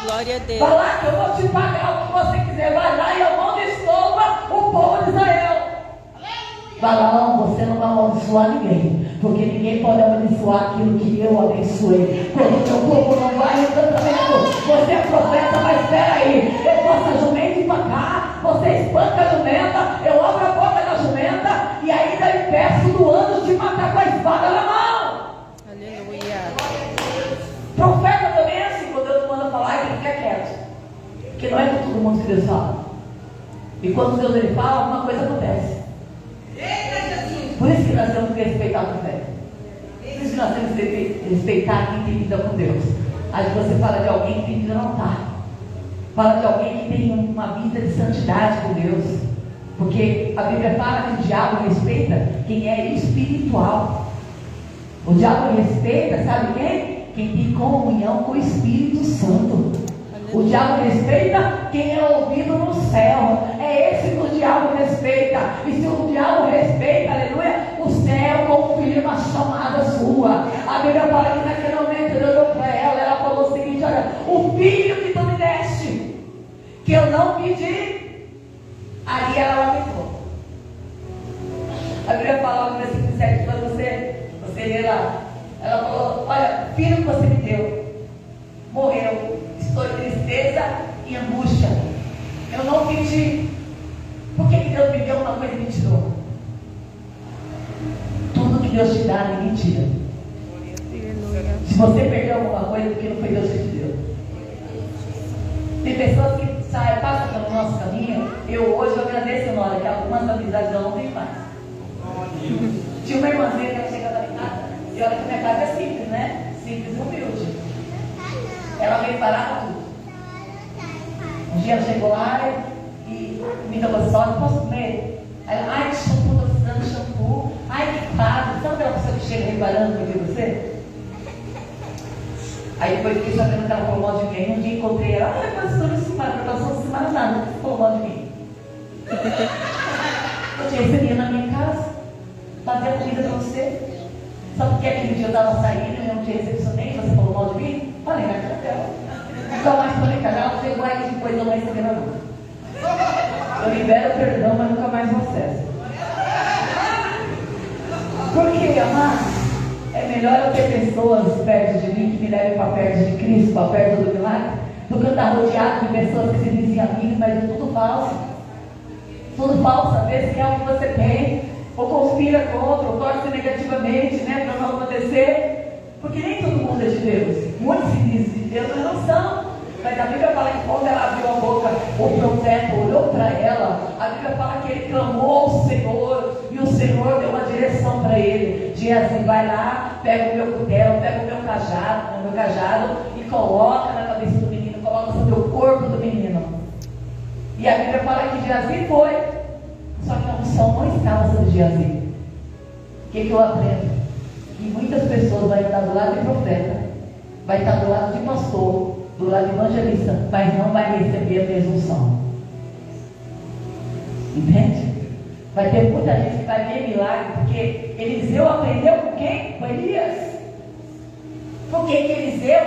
Speaker 2: Glória a Deus.
Speaker 1: Falar que eu vou te pagar o que você quiser. Vai lá e eu amaldiçoa o povo de Israel. Balaão, você não vai amaldiçoar ninguém, porque ninguém pode amaldiçoar aquilo que eu abençoei. Quando o teu povo não vai no tratamento, você é profeta, mas espera aí, eu posso a jumenta empancar, você espanca a jumenta, eu abro a boca da jumenta e ainda impeço do anjo de matar com a espada na mão.
Speaker 2: Aleluia.
Speaker 1: Profeta também é assim, quando Deus manda falar, ele fica quieto, porque não é com todo mundo que Deus fala. E quando Deus ele fala, alguma coisa acontece. Por isso que nós temos que respeitar o profeta. Por isso que nós temos que respeitar quem tem vida com Deus. Aí você fala de alguém que tem vida no altar. Fala de alguém que tem uma vida de santidade com Deus. Porque a Bíblia fala que o diabo respeita quem é espiritual. O diabo respeita, sabe quem? Quem tem comunhão com o Espírito Santo. O diabo respeita quem é ouvido no céu. É esse que o diabo respeita. E se o diabo respeita, aleluia, o céu confirma a chamada sua. A Bíblia fala que naquele momento ele olhou para ela. Ela falou o seguinte: olha, o filho que tu me deste, que eu não pedi. Aí ela lamentou. A Bíblia fala no versículo 7 para você ler lá. Ela falou: olha, filho que você me deu morreu. Estou em tristeza e angústia. Eu não pedi. Por que Deus me deu uma coisa e me tirou? Tudo que Deus te dá, ninguém tira. Se você perdeu alguma coisa, porque não foi Deus que te deu. Tem pessoas que passam pelo nosso caminho. Eu hoje agradeço, Nora, que algumas amizades eu não tenho mais. Tinha uma irmãzinha que ela chega da minha casa. E olha que minha casa é simples, né? Simples e humilde. Ela veio parar tudo. Um dia ela chegou lá e comida gostosa, posso comer? Aí ela, ai, que shampoo, estou precisando de shampoo. Ai, que caro. Sabe aquela pessoa que chega reparando porque você? Aí depois fiquei sabendo que ela falou mal de mim. Um dia encontrei ela, ai, pastora Simara, pastora Simara nada, você falou mal de mim. Eu te recebia na minha casa, fazia comida para você. Só porque aquele dia eu estava saindo e eu não te recepcionei, você falou mal de mim? Falei na cara dela. Nunca mais falei com ela, chegou aí depois eu não recebi nada. Eu libero o perdão, mas nunca mais vou acesso. Porque, amados, é melhor eu ter pessoas perto de mim que me levem para perto de Cristo, para perto do milagre, do que eu estar rodeado de pessoas que se dizem amigos, mas é tudo falso. Tudo falso, às vezes é o que você tem. ou conspira contra, ou torce negativamente, né, para não acontecer, porque nem todo mundo é de Deus. Muitos se dizem de Deus, mas não são. Mas a Bíblia fala que quando ela abriu a boca, o profeta olhou para ela. A Bíblia fala que ele clamou ao Senhor, e o Senhor deu uma direção para ele. Geazi, vai lá, pega o meu cutelo, pega o meu cajado e coloca na cabeça do menino, coloca sobre o corpo do menino. E a Bíblia fala que Geazi foi, só que a unção não estava sobre Geazi. O que eu aprendo? Que muitas pessoas vão estar do lado de profeta, vai estar do lado de pastor, do lado de evangelista, mas não vai receber a mesma unção. Entende? Vai ter muita gente que vai ver milagre, porque Eliseu aprendeu com quem? Com Elias. Por que Eliseu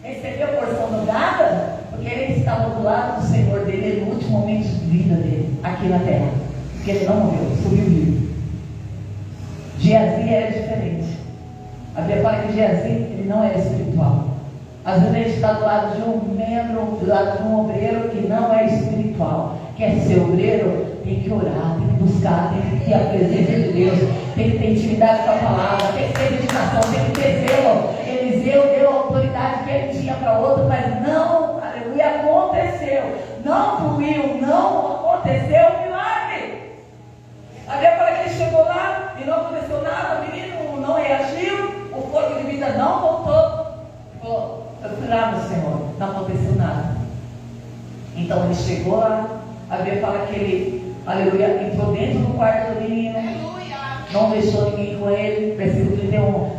Speaker 1: recebeu a porção do nada? Porque ele estava do lado do Senhor dele no último momento de vida dele, aqui na terra. Porque ele não morreu, subiu vivo. Geazi era diferente. A Bíblia fala que Geazi, ele não era espiritual. Às vezes a gente está do lado de um membro, do lado de um obreiro que não é espiritual. Quer ser obreiro? Tem que orar, tem que buscar, tem que ter a presença de Deus, tem que ter intimidade com a palavra, tem que ter dedicação, tem que ter zelo. Eliseu deu a autoridade que ele tinha para outro, mas não, aleluia, aconteceu. Não fluiu, não aconteceu o milagre. A Bíblia fala que ele chegou lá e não aconteceu nada, o menino não reagiu, o fogo de vida não voltou. Falou, eu fui lá no Senhor, não aconteceu nada. Então ele chegou lá, a Bíblia fala que ele, aleluia, entrou dentro do quarto do menino, não deixou ninguém com ele, versículo 31.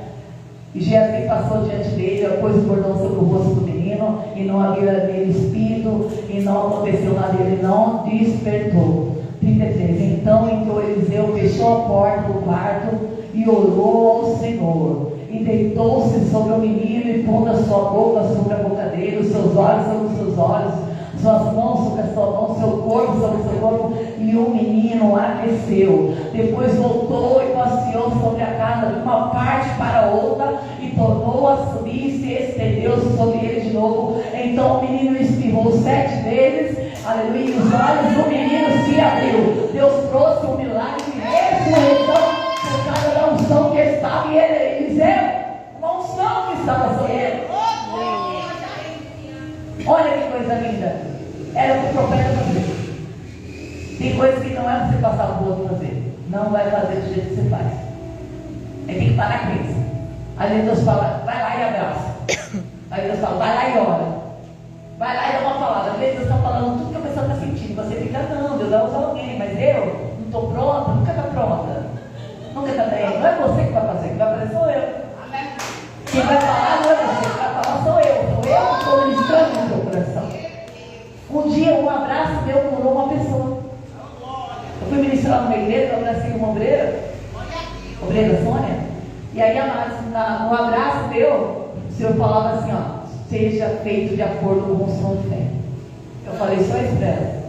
Speaker 1: E Geazi passou diante dele, pôs o cordão sobre o rosto do menino, e não havia nele espírito, e não aconteceu nada, ele não despertou. 33. Então entrou Eliseu, fechou a porta do quarto e orou ao Senhor. E deitou-se sobre o menino e pondo a sua boca sobre a boca dele, os seus olhos sobre os seus olhos, suas mãos sobre a sua mão, seu corpo sobre o seu corpo, e o menino aqueceu. Depois voltou e passeou sobre a casa de uma parte para outra, e tornou a subir e se estendeu sobre ele de novo. Então o menino espirrou 7 vezes, aleluia, e os olhos do menino se abriu. Deus trouxe um milagre de ressurreição por causa da unção que estava em ele. Uma unção que estava sobre ele. Olha que coisa linda. Era o que o profeta fazer. Tem coisas que não é você passar o outro fazer. Não vai fazer do jeito que você faz. Aí tem que parar com isso. Às vezes Deus fala, vai lá e abraça. Aí Deus fala, vai lá e ora. Vai lá e dá uma palavra. Às vezes Deus está falando tudo que a pessoa está sentindo. Você fica, não, Deus vai usar alguém. Mas eu não estou pronta, nunca está pronta. Nunca está bem. Não é você que vai fazer, quem vai fazer sou eu. Quem vai falar não é você, quem vai falar sou eu. Sou eu que estou ministrando no teu coração. Um dia um abraço meu curou uma pessoa. Eu fui ministrar numa igreja, eu abracei uma obreira Sônia. E aí no abraço meu, o Senhor falava assim, ó, seja feito de acordo com o som de fé. Eu falei, só espera.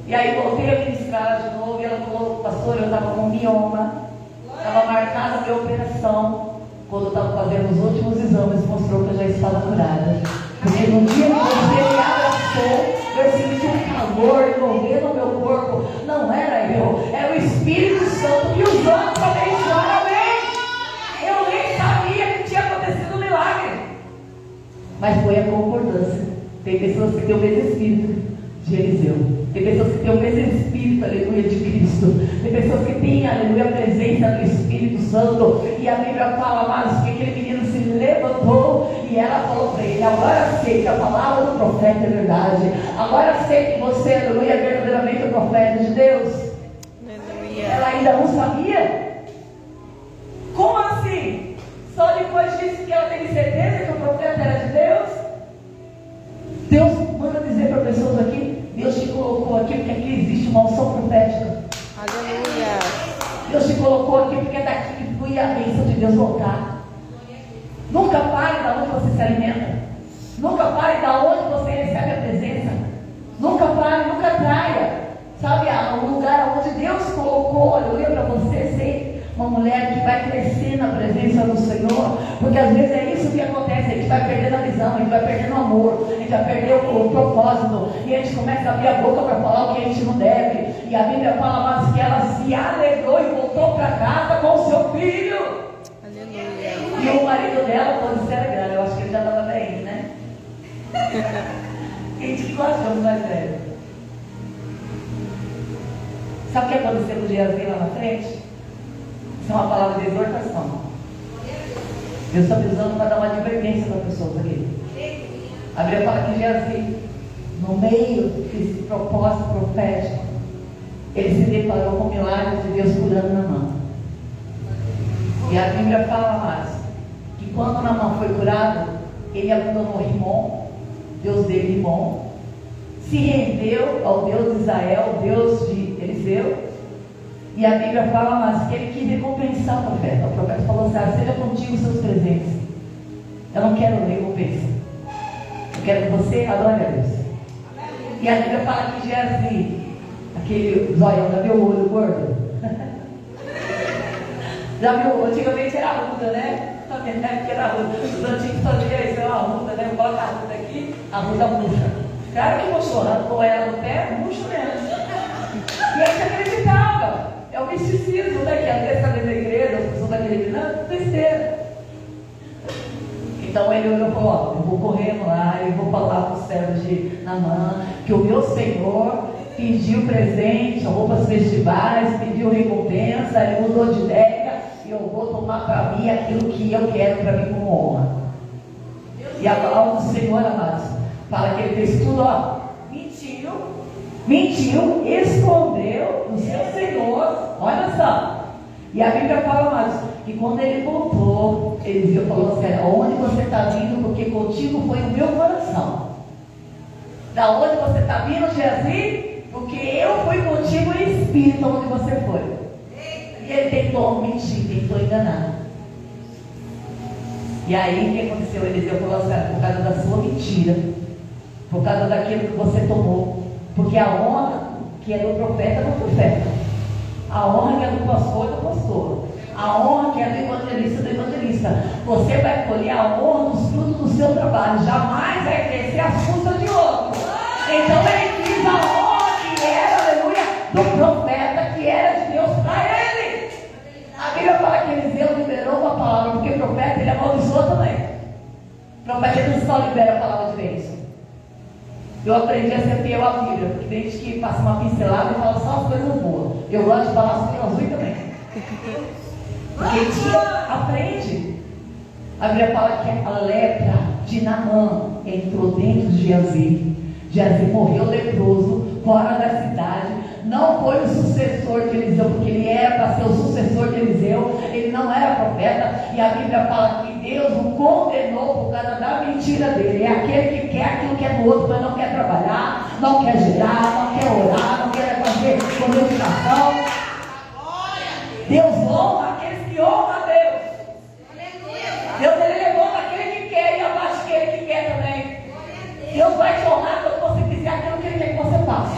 Speaker 1: E aí voltei a ministrar de novo e ela falou, pastor, eu estava com mioma. Estava marcada a minha operação. Quando eu estava fazendo os últimos exames, mostrou que eu já estava curada. Porque no dia que você me abraçou, eu senti um calor envolvendo o meu corpo. Não era eu, era o Espírito Santo que usou para abençoar. Amém? Eu nem sabia que tinha acontecido um milagre. Mas foi a concordância. Tem pessoas que têm o mesmo Espírito de Eliseu. Tem pessoas que têm o mesmo Espírito, aleluia, de Cristo. Tem pessoas que têm, aleluia, a presença do Espírito Santo. E a Bíblia fala, amados, que aquele menino se levantou e ela falou para ele, agora sei que a palavra do profeta é verdade. Agora sei que você, aleluia, é verdadeiramente o profeta de Deus. Aleluia. Ela ainda não sabia. Como assim? Só depois disso que ela teve certeza que o profeta era de Deus? Deus manda dizer para pessoas aqui, Deus te colocou aqui porque aqui existe uma unção profética.
Speaker 2: Aleluia.
Speaker 1: Deus te colocou aqui porque é daqui que flui a bênção de Deus voltar. Nunca pare da onde você se alimenta. Nunca pare da onde você recebe a presença. Nunca pare, nunca traia. Sabe, um lugar onde Deus colocou, aleluia, para você ser uma mulher que vai crescer na presença do Senhor. Porque às vezes é isso que acontece. A gente vai perdendo a visão, a gente vai perdendo o amor, a gente vai perder o propósito. E a gente começa a abrir a boca para falar o que a gente não deve. E a Bíblia fala mais que ela se alegrou e voltou para casa com seu filho.
Speaker 3: Aleluia.
Speaker 1: E o marido dela, quando se era grande, eu acho que ele já estava bem, né? Quem te gosta de mais velho? Sabe o que aconteceu com o Geazi lá na frente? Isso é uma palavra de exortação. Deus está usando para dar uma advertência para as pessoas aqui. A Bíblia fala que Geazi, no meio desse propósito profético, ele se deparou com o milagre de Deus curando Naamã. E a Bíblia fala mais que quando Naamã foi curado, ele abandonou Rimon, Deus dele Rimon, se rendeu ao Deus de Israel, Deus de Eliseu. E a Bíblia fala mais que ele quis recompensar o profeta. O profeta falou assim: seja contigo os seus presentes. Eu não quero recompensa. Eu quero que você adore a Deus. E a Bíblia fala que Geazi, aquele zoião, já viu o olho gordo? Já viu? Antigamente era arruda, né? Também, né? Porque era arruda. Os antigos faziam isso, é uma arruda, né? Bota a arruda aqui, a arruda murcha. Cara que mostrou, com ela no pé, murcha mesmo. E ele acreditava. É o misticismo, né? Que às vezes está dentro da igreja, as pessoas estão acreditando, besteira. Então ele olhou e falou: ó, eu vou correndo lá, eu vou falar para os servos de Naamã que o meu Senhor pediu presente, roupas festivais, pediu recompensa, ele mudou de ideia, e eu vou tomar para mim aquilo que eu quero para mim como honra. E a palavra do Senhor, amados, fala que ele fez tudo, ó, mentiu, escondeu do seu Senhor, olha só. E a Bíblia fala, amados, que quando ele voltou, ele viu, falou assim: onde você está vindo? Porque contigo foi o meu coração. Da onde você está vindo, Geazi? Porque eu fui contigo em espírito onde você foi. E ele tentou mentir, tentou enganar. E aí o que aconteceu? Eliseu falou assim: por causa da sua mentira, por causa daquilo que você tomou, porque a honra que é do profeta é do profeta, a honra que é do pastor é do pastor, a honra que é do evangelista é do evangelista. Você vai colher a honra dos frutos do seu trabalho, jamais vai crescer às custas de outro. Então ele quis a honra que era, aleluia, do profeta, que era de Deus para ele. A Bíblia fala que Eliseu liberou uma palavra, porque o profeta ele amaldiçoa também. O profeta ele não só libera a palavra de bênção. Eu aprendi a ser fiel à Bíblia, porque tem gente que passa uma pincelada e fala só as coisas boas. Eu gosto de falar as coisas ruins também. Porque dia aprende. A Bíblia fala que a lepra de Naamã entrou dentro de Geazi. Geazi morreu leproso, fora da cidade. Não foi o sucessor de Eliseu, porque ele era para ser o sucessor de Eliseu. Ele não era profeta. E a Bíblia fala que Deus o condenou por causa da mentira dele. É aquele que quer aquilo que é do outro, mas não quer trabalhar, não quer gerar, não quer orar, não quer fazer condenação. Deus honra aqueles que honram a Deus. Deus ele levanta aquele que quer e abaixa aquele que quer também. Deus vai te honrar quando você fizer aquilo que ele quer que você faça.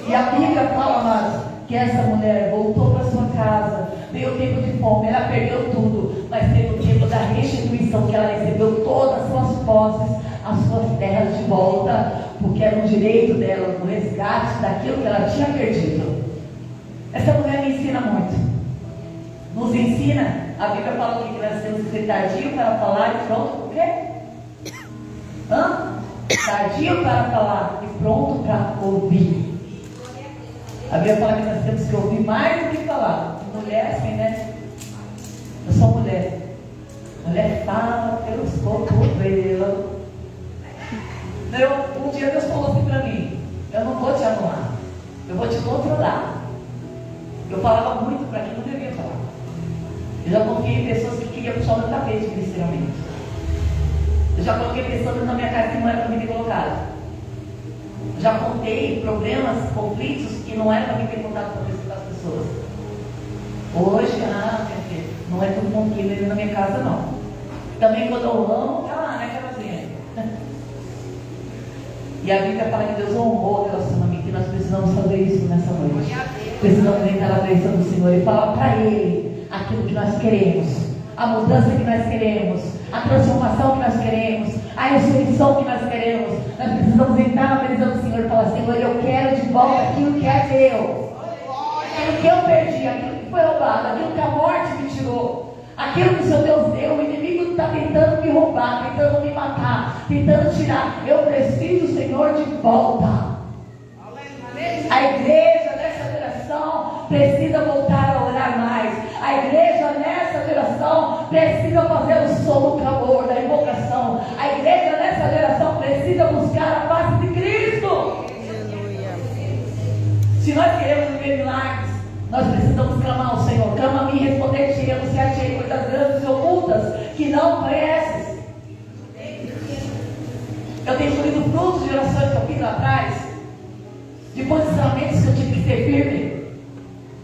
Speaker 1: E a Bíblia fala, amados, que essa mulher voltou para sua casa, veio o tempo de fome, ela perdeu tudo, mas teve o tempo da restituição, que ela recebeu todas as suas posses, as suas terras de volta, porque era um direito dela, no resgate daquilo que ela tinha perdido. Essa mulher me ensina muito. Nos ensina, a Bíblia fala que nós temos que ser tardio para falar e pronto por quê? Tardio para falar e pronto para ouvir. A Bíblia fala que nós temos que ouvir mais do que falar. Mulher assim, né? Eu sou mulher. Mulher fala pelos cotovelos. Um dia Deus falou assim para mim: eu não vou te anular, eu vou te controlar. Eu falava muito para quem não devia falar. Eu já coloquei em pessoas que queriam puxar o meu tapete, literalmente. Eu já coloquei pessoas na minha casa que não era para mim ter colocado. Eu já contei problemas, conflitos que não era para mim ter contado com as pessoas. Hoje, minha filha, não é tudo tranquilo na minha casa, não. Também quando eu amo, tá lá, né, Carolzinha? E a Bíblia fala que Deus honrou o relacionamento, e nós precisamos fazer isso nessa noite. Precisamos entrar na presença do Senhor e falar para Ele aquilo que nós queremos, a mudança que nós queremos, a transformação que nós queremos, a ressurreição que nós queremos. Nós precisamos entrar na presença do Senhor e falar: Senhor, eu quero de volta aquilo que é meu. Aquilo que eu perdi, aquilo que foi roubado, aquilo que a morte me tirou, aquilo que o seu Deus deu. O inimigo está tentando me roubar, tentando me matar, tentando tirar. Eu preciso, Senhor, de volta. A igreja nessa geração precisa voltar a orar mais. A igreja nessa geração precisa fazer o som do clamor, da invocação. A igreja nessa geração precisa buscar a face de Cristo. Se nós queremos viver milagres, nós precisamos clamar ao Senhor. Clama a mim e responder-te, anunciar-te coisas grandes e ocultas que não conheces. Eu tenho colhido frutos de orações que eu fiz lá atrás, de posicionamentos que eu tive que ser firme.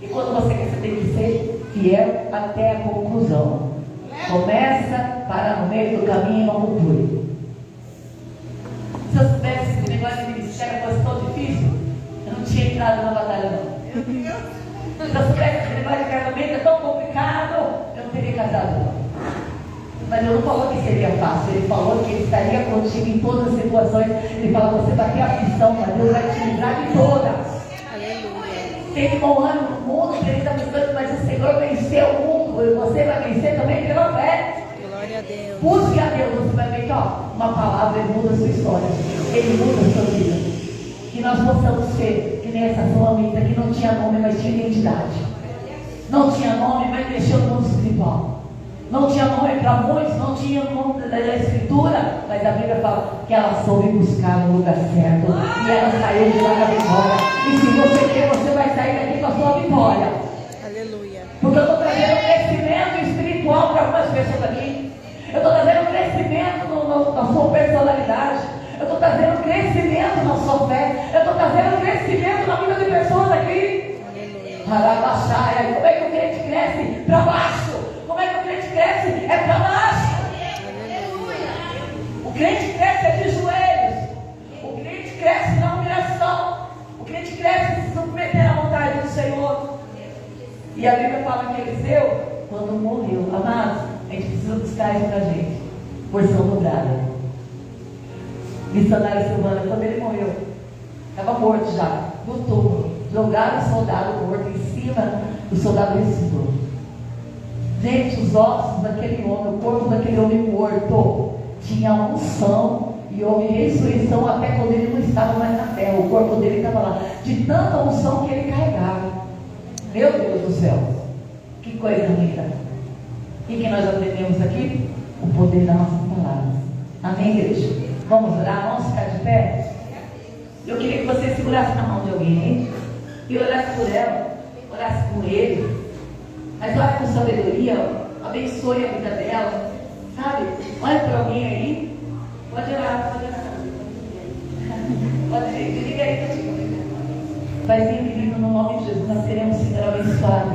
Speaker 1: E quando você quer, você tem que ser fiel até a conclusão. Começa, para no meio do caminho e não conclui. Se eu soubesse que o negócio de ministério fosse tão difícil, eu não tinha entrado na batalha, não. Se eu soubesse que o negócio de casamento é tão complicado, eu não teria casado, não. Mas ele não falou que seria fácil, ele falou que ele estaria contigo em todas as situações. Ele falou: você vai ter aflição, mas Deus vai te livrar de todas. Tem bom ano no mundo, ele está buscando, mas o Senhor venceu o mundo, e você vai vencer também pela fé.
Speaker 2: Glória a Deus.
Speaker 1: Busque a Deus, você vai ver que uma palavra ele muda a sua história, ele muda a sua vida. Que nós possamos ser que nem essa sulamita que não tinha nome, mas tinha identidade. Não tinha nome, mas mexeu no mundo espiritual. Não tinha nome para muitos, não tinha nome da escritura, mas a Bíblia fala que ela soube buscar no lugar certo e ela saiu de lá com a vitória. E se você quer, você vai sair daqui com a sua vitória.
Speaker 2: Aleluia.
Speaker 1: Porque eu estou trazendo crescimento espiritual para algumas pessoas aqui. Eu estou trazendo crescimento na sua personalidade. Eu estou trazendo crescimento na sua fé. Eu estou trazendo crescimento na vida de pessoas aqui. Aleluia. Como é que o crente cresce? Para baixo. Como é que o crente cresce? É para baixo. O crente cresce é de joelhos. O crente cresce na humilhação. O crente cresce se submeter à vontade do Senhor. E a Bíblia fala que Eliseu, quando morreu, amados, a gente precisa buscar isso pra gente. Porção dobrada. Missionário Silvana, quando ele morreu, estava morto já, no túmulo. Jogaram o soldado morto em cima, o soldado ressuscitou. Gente, os ossos daquele homem, o corpo daquele homem morto, tinha unção e houve ressurreição até quando ele não estava mais na terra. O corpo dele estava lá, de tanta unção que ele carregava. Meu Deus do céu, que coisa linda. E que nós aprendemos aqui? O poder das nossas palavras. Amém, igreja? Vamos orar, vamos ficar de pé? Eu queria que você segurasse na mão de alguém e orasse por ela, orasse com ele. Mas olha com sabedoria, abençoe a vida dela, sabe? Olha para alguém aí, pode orar, pode orar. Pode ir, diga aí, Paizinho querido, no nome de Jesus, nós queremos ser abençoados.